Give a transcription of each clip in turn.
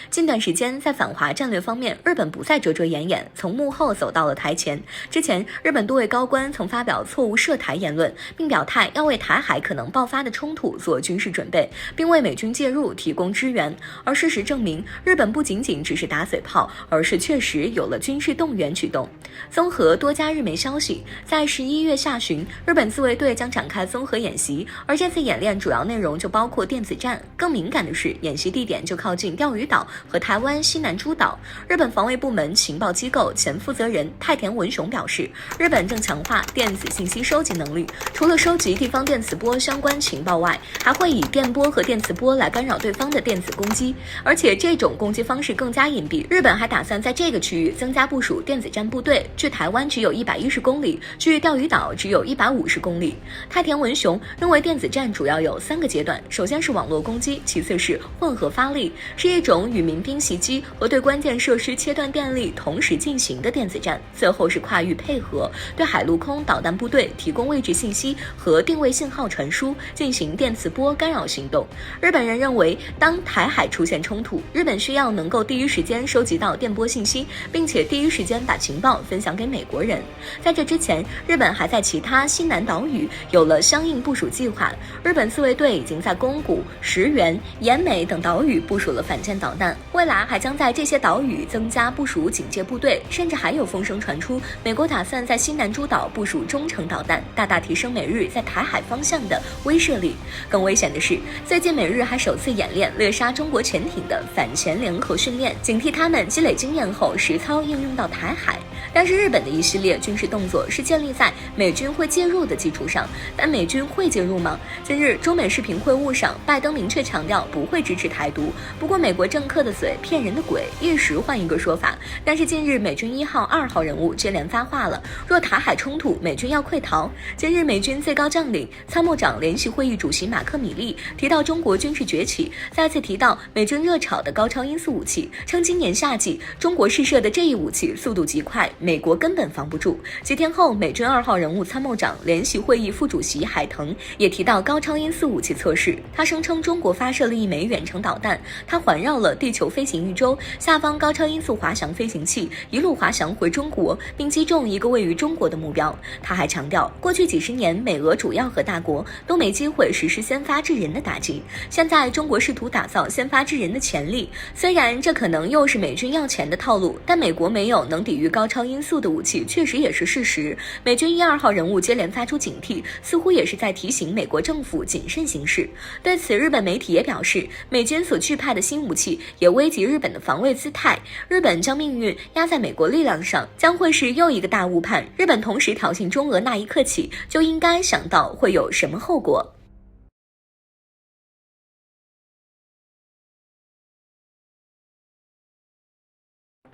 近段时间，在反华战略方面，日本不再遮遮掩掩，从幕后走到了台前。之前，日本多位高官曾发表错误涉台言论，并表态要为台海可能爆发的冲突做军事准备，并为美军介入提供支援。而事实证明，日本不仅仅只是打嘴炮，而是确实有了军事动员举动。综合多家日媒消息，在11月下旬，日本自卫队将展开综合演习，而这次演练主要内容就包括电子战。更敏感的是，演习地点就靠近钓鱼岛和台湾西南诸岛。日本防卫部门情报机构前负责人太田文雄表示，日本正强化电子信息收集能力，除了收集地方电磁波相关情报外，还会以电波和电磁波来干扰对方的电子攻击，而且这种攻击方式更加隐蔽。日本还打算在这个区域增加部署电子战部队，距台湾只有110公里，距钓鱼岛只有150公里。太田文雄认为，电子战主要有3个阶段，首先是网络攻击，其次是混合发力，是一种与民兵袭击和对关键设施切断电力同时进行的电子战，最后是跨域配合，对海陆空导弹部队提供位置信息和定位信号传输，进行电磁波干扰行动。日本人认为，当台海出现冲突，日本需要能够第一时间收集到电波信息，并且第一时间把情报分享给美国人。在这之前，日本还在其他西南岛屿有了相应部署计划。日本自卫队已经在宫古、石垣、岩美等岛屿部署了反舰导弹，未来还将在这些岛屿增加部署警戒部队，甚至还有风声传出，美国打算在西南诸岛部署中程导弹，大大提升美日在台海方向的威慑力。更危险的是，最近美日还首次演练猎杀中国潜艇的反潜联合训练，警惕他们积累经验后实操应用到台海。但是日本的一系列军事动作是建立在美军会介入的基础上，但美军会介入吗？近日中美视频会晤上，拜登明确强调不会支持台独，不过美国政客的嘴骗人的鬼，一时换一个说法。但是近日美军1号、2号人物接连发话了，若台海冲突，美军要溃逃。今日美军最高将领、参谋长联席会议主席马克米利提到中国军事崛起，再次提到美军热炒的高超音速武器，称今年夏季中国试射的这一武器速度极快，美国根本防不住。几天后，美军2号人物参谋长联席会议副主席海腾也提到高超音速武器测试，他声称中国发射了1枚远程导弹，它环绕了地球飞行1周，下方高超音速滑翔飞行器一路滑翔回中国，并击中一个位于中国的目标。他还强调，过去几十年美俄主要核大国都没机会实施先发制人的打击，现在中国试图打造先发制人的潜力，虽然这可能又是美军要钱的套路，但美国没有能抵御高超音速的武器确实也是事实。美军1、2号人物接连发出警惕，似乎也是在提醒美国政府谨慎行事。对此，日本媒体也表示，美军所惧怕的新武器也危及日本的防卫姿态，日本将命运压在美国力量上，将会是又一个大误判。日本同时挑衅中俄那一刻起，就应该想到会有什么后果。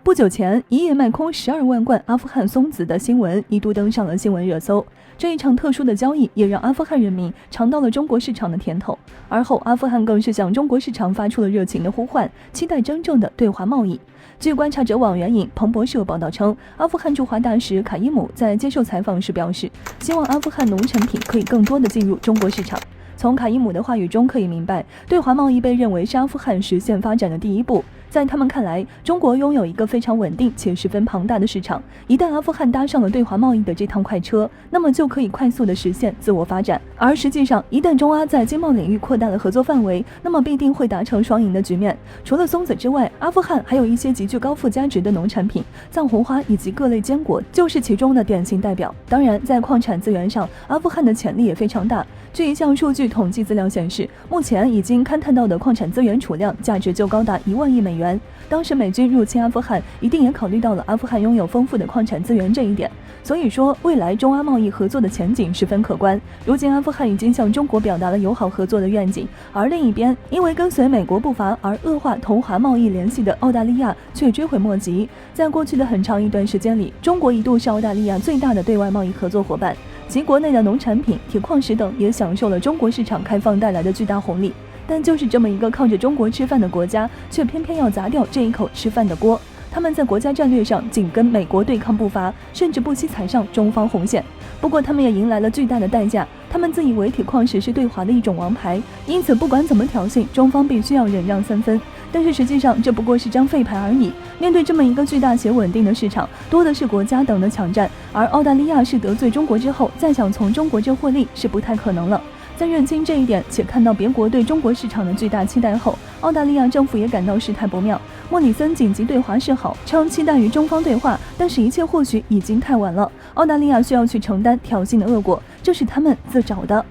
不久前，一夜卖空12万罐阿富汗松子的新闻一度登上了新闻热搜。这一场特殊的交易也让阿富汗人民尝到了中国市场的甜头。而后，阿富汗更是向中国市场发出了热情的呼唤，期待真正的对华贸易。据观察者网援引彭博社报道称，阿富汗驻华大使卡伊姆在接受采访时表示，希望阿富汗农产品可以更多的进入中国市场。从卡伊姆的话语中可以明白，对华贸易被认为是阿富汗实现发展的第一步。在他们看来，中国拥有一个非常稳定且十分庞大的市场，一旦阿富汗搭上了对华贸易的这趟快车，那么就可以快速的实现自我发展。而实际上，一旦中阿在经贸领域扩大了合作范围，那么必定会达成双赢的局面。除了松子之外，阿富汗还有一些极具高附加值的农产品，藏红花以及各类坚果就是其中的典型代表。当然，在矿产资源上，阿富汗的潜力也非常大。据一项数据统计资料显示，目前已经勘探到的矿产资源储量价值就高达1万亿美元。当时美军入侵阿富汗，一定也考虑到了阿富汗拥有丰富的矿产资源这一点。所以说，未来中阿贸易合作的前景十分可观。如今，阿富汗已经向中国表达了友好合作的愿景，而另一边，因为跟随美国步伐而恶化同华贸易联系的澳大利亚却追悔莫及。在过去的很长一段时间里，中国一度是澳大利亚最大的对外贸易合作伙伴，其国内的农产品、铁矿石等也享受了中国市场开放带来的巨大红利。但就是这么一个靠着中国吃饭的国家，却偏偏要砸掉这一口吃饭的锅。他们在国家战略上紧跟美国对抗步伐，甚至不惜踩上中方红线。不过他们也迎来了巨大的代价，他们自以为铁矿石是对华的一种王牌，因此不管怎么挑衅，中方必须要忍让3分。但是实际上这不过是张废牌而已。面对这么一个巨大且稳定的市场，多的是国家等的抢占，而澳大利亚是得罪中国之后，再想从中国这获利是不太可能了。在认清这一点，且看到别国对中国市场的巨大期待后，澳大利亚政府也感到事态不妙。莫里森紧急对华示好，称期待与中方对话，但是一切或许已经太晚了。澳大利亚需要去承担挑衅的恶果，这是他们自找的。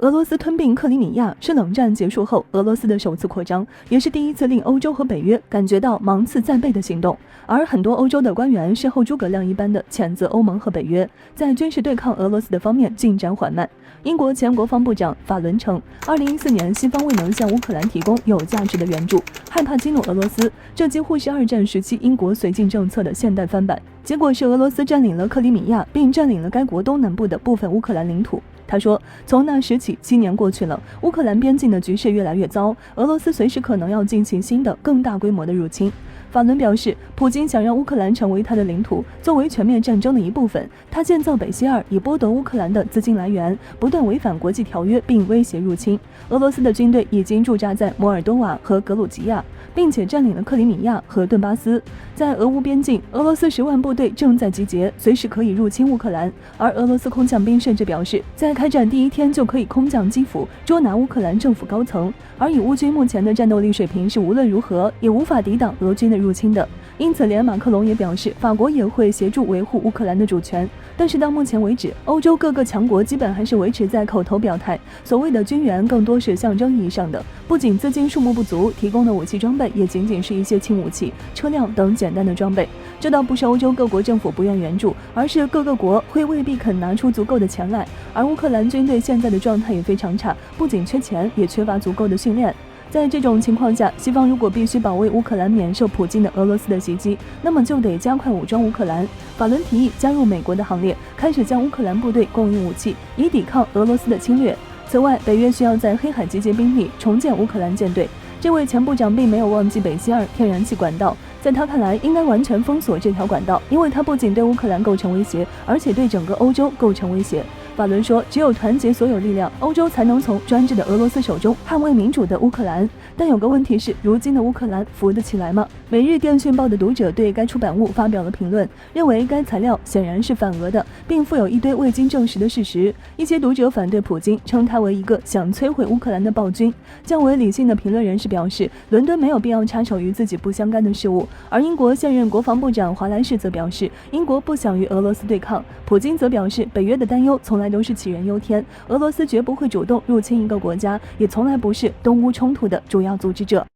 俄罗斯吞并克里米亚是冷战结束后俄罗斯的首次扩张，也是第一次令欧洲和北约感觉到芒刺在背的行动。而很多欧洲的官员事后诸葛亮一般的谴责欧盟和北约在军事对抗俄罗斯的方面进展缓慢。英国前国防部长法伦称，2014年西方未能向乌克兰提供有价值的援助，害怕激怒俄罗斯，这几乎是二战时期英国绥靖政策的现代翻版。结果是俄罗斯占领了克里米亚，并占领了该国东南部的部分乌克兰领土。他说，从那时起7年过去了，乌克兰边境的局势越来越糟，俄罗斯随时可能要进行新的更大规模的入侵。法伦表示，普京想让乌克兰成为他的领土，作为全面战争的一部分。他建造北溪二以剥夺乌克兰的资金来源，不断违反国际条约并威胁入侵。俄罗斯的军队已经驻扎在摩尔多瓦和格鲁吉亚，并且占领了克里米亚和顿巴斯。在俄乌边境，俄罗斯10万部队正在集结，随时可以入侵乌克兰。而俄罗斯空降兵甚至表示，在开战第1天就可以空降基辅，捉拿乌克兰政府高层。而以乌军目前的战斗力水平，是无论如何也无法抵挡俄军的入侵的。因此，连马克龙也表示，法国也会协助维护乌克兰的主权。但是到目前为止，欧洲各个强国基本还是维持在口头表态，所谓的军援更多是象征意义上的，不仅资金数目不足，提供的武器装备也仅仅是一些轻武器、车辆等简单的装备。这倒不是欧洲各国政府不愿援助，而是各个国会未必肯拿出足够的钱来。而乌克兰军队现在的状态也非常差，不仅缺钱，也缺乏足够的训练。在这种情况下，西方如果必须保卫乌克兰免受普京的俄罗斯的袭击，那么就得加快武装乌克兰。法伦提议加入美国的行列，开始向乌克兰部队供应武器，以抵抗俄罗斯的侵略。此外，北约需要在黑海集结兵力，重建乌克兰舰队。这位前部长并没有忘记北溪二天然气管道，在他看来，应该完全封锁这条管道，因为它不仅对乌克兰构成威胁，而且对整个欧洲构成威胁。法伦说，只有团结所有力量，欧洲才能从专制的俄罗斯手中捍卫民主的乌克兰。但有个问题是，如今的乌克兰扶得起来吗？每日电讯报的读者对该出版物发表了评论，认为该材料显然是反俄的，并附有一堆未经证实的事实。一些读者反对普京，称他为一个想摧毁乌克兰的暴君。较为理性的评论人士表示，伦敦没有必要插手于自己不相干的事务。而英国现任国防部长华莱士则表示，英国不想与俄罗斯对抗。普京则表示，北约的担忧从来都是杞人忧天，俄罗斯绝不会主动入侵一个国家，也从来不是东乌冲突的主要组织者。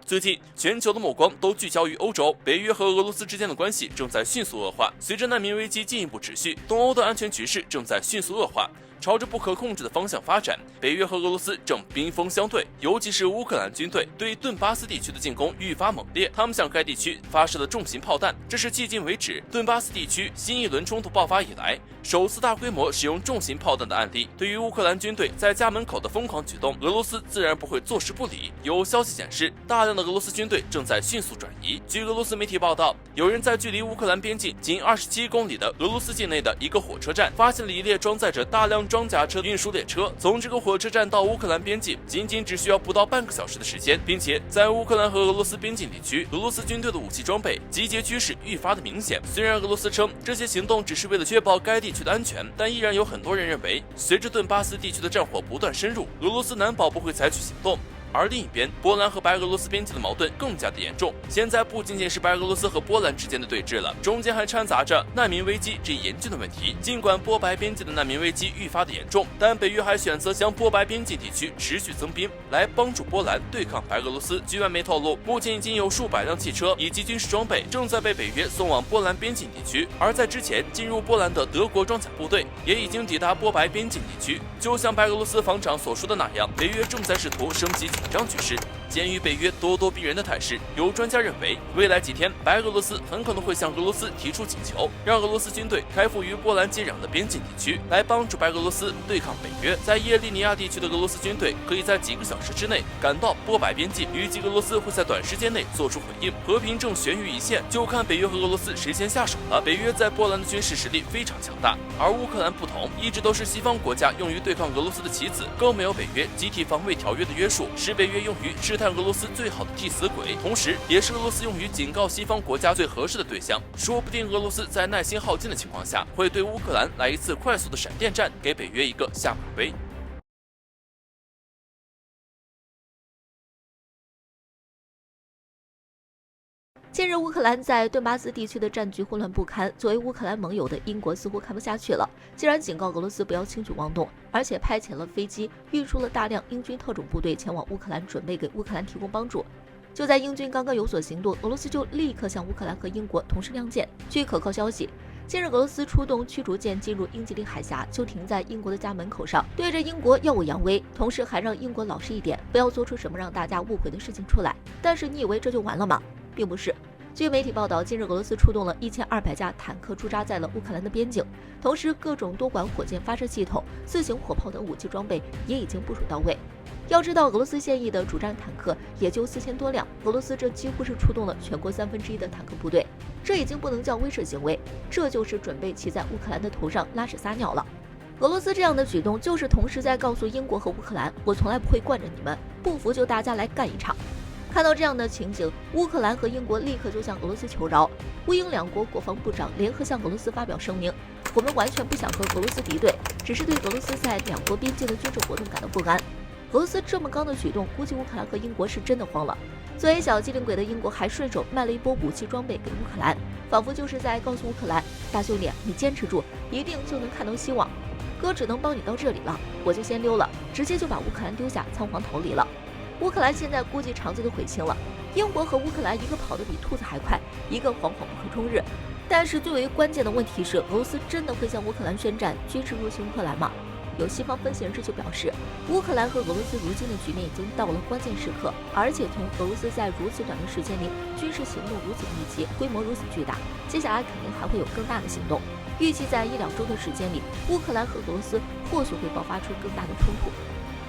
最近，全球的目光都聚焦于欧洲，北约和俄罗斯之间的关系正在迅速恶化。随着难民危机进一步持续，东欧的安全局势正在迅速恶化，朝着不可控制的方向发展。北约和俄罗斯正兵锋相对，尤其是乌克兰军队对顿巴斯地区的进攻愈发猛烈，他们向该地区发射了重型炮弹，这是迄今为止顿巴斯地区新一轮冲突爆发以来首次大规模使用重型炮弹的案例。对于乌克兰军队在家门口的疯狂举动，俄罗斯自然不会坐视不理。有消息显示，大量的俄罗斯军队正在迅速转移。据俄罗斯媒体报道，有人在距离乌克兰边境仅27公里的俄罗斯境内的一个火车站发现了一列装载着大量装甲车运输列车，从这个火车站到乌克兰边境仅只需要不到半个小时的时间，并且在乌克兰和俄罗斯边境地区，俄罗斯军队的武器装备集结趋势愈发的明显。虽然俄罗斯称这些行动只是为了确保该地区的安全，但依然有很多人认为，随着顿巴斯地区的战火不断深入，俄罗斯难保不会采取行动。而另一边，波兰和白俄罗斯边境的矛盾更加的严重。现在不仅仅是白俄罗斯和波兰之间的对峙了，中间还掺杂着难民危机这一严峻的问题。尽管波白边境的难民危机愈发的严重，但北约还选择向波白边境地区持续增兵，来帮助波兰对抗白俄罗斯。据外媒透露，目前已经有数百辆汽车以及军事装备正在被北约送往波兰边境地区，而在之前进入波兰的德国装甲部队也已经抵达波白边境地区。就像白俄罗斯防长所说的那样，北约正在试图升级紧张局势。鉴于北约咄咄逼人的态势，有专家认为，未来几天白俄罗斯很可能会向俄罗斯提出请求，让俄罗斯军队开赴与波兰接壤的边境地区，来帮助白俄罗斯对抗北约。在叶利尼亚地区的俄罗斯军队可以在几个小时之内赶到波白边境，预计俄罗斯会在短时间内做出回应。和平正悬于一线，就看北约和俄罗斯谁先下手了。北约在波兰的军事实力非常强大，而乌克兰不同，一直都是西方国家用于对抗俄罗斯的棋子，更没有北约集体防卫条约的约束，是北约用于试探俄罗斯最好的替死鬼，同时也是俄罗斯用于警告西方国家最合适的对象。说不定俄罗斯在耐心耗尽的情况下，会对乌克兰来一次快速的闪电战，给北约一个下马威。近日，乌克兰在顿巴斯地区的战局混乱不堪。作为乌克兰盟友的英国似乎看不下去了，竟然警告俄罗斯不要轻举妄动，而且派遣了飞机，运输了大量英军特种部队前往乌克兰，准备给乌克兰提供帮助。就在英军刚刚有所行动，俄罗斯就立刻向乌克兰和英国同时亮剑。据可靠消息，近日俄罗斯出动驱逐舰进入英吉利海峡，就停在英国的家门口上，对着英国耀武扬威，同时还让英国老实一点，不要做出什么让大家误会的事情出来。但是你以为这就完了吗？并不是。据媒体报道，近日俄罗斯出动了1200架坦克驻扎在了乌克兰的边境，同时各种多管火箭发射系统、4型火炮等武器装备也已经部署到位。要知道，俄罗斯现役的主战坦克也就4000多辆，俄罗斯这几乎是出动了全国1/3的坦克部队，这已经不能叫威慑行为，这就是准备骑在乌克兰的头上拉屎撒尿了。俄罗斯这样的举动，就是同时在告诉英国和乌克兰，我从来不会惯着你们，不服就大家来干一场。看到这样的情景，乌克兰和英国立刻就向俄罗斯求饶。乌英两国国防部长联合向俄罗斯发表声明，我们完全不想和俄罗斯敌对，只是对俄罗斯在两国边境的军事活动感到不安。俄罗斯这么刚的举动，估计乌克兰和英国是真的慌了。作为小机灵鬼的英国还顺手卖了一波武器装备给乌克兰，仿佛就是在告诉乌克兰，大兄弟，你坚持住，一定就能看到希望。哥只能帮你到这里了，我就先溜了，直接就把乌克兰丢下，仓皇逃离了。乌克兰现在估计肠子都悔青了。英国和乌克兰一个跑得比兔子还快，一个惶惶不可终日。但是最为关键的问题是，俄罗斯真的会向乌克兰宣战，军事入侵乌克兰吗？有西方分析人士就表示，乌克兰和俄罗斯如今的局面已经到了关键时刻，而且从俄罗斯在如此短的时间里军事行动如此密集，规模如此巨大，接下来肯定还会有更大的行动。预计在1-2周的时间里，乌克兰和俄罗斯或许会爆发出更大的冲突。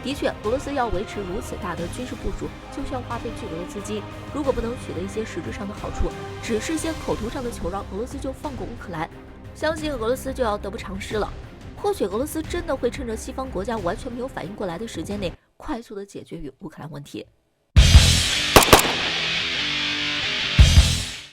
的确，俄罗斯要维持如此大的军事部署，就需要花费巨额的资金。如果不能取得一些实质上的好处，只是些口头上的求饶，俄罗斯就放过乌克兰，相信俄罗斯就要得不偿失了。或许俄罗斯真的会趁着西方国家完全没有反应过来的时间内，快速的解决与乌克兰问题。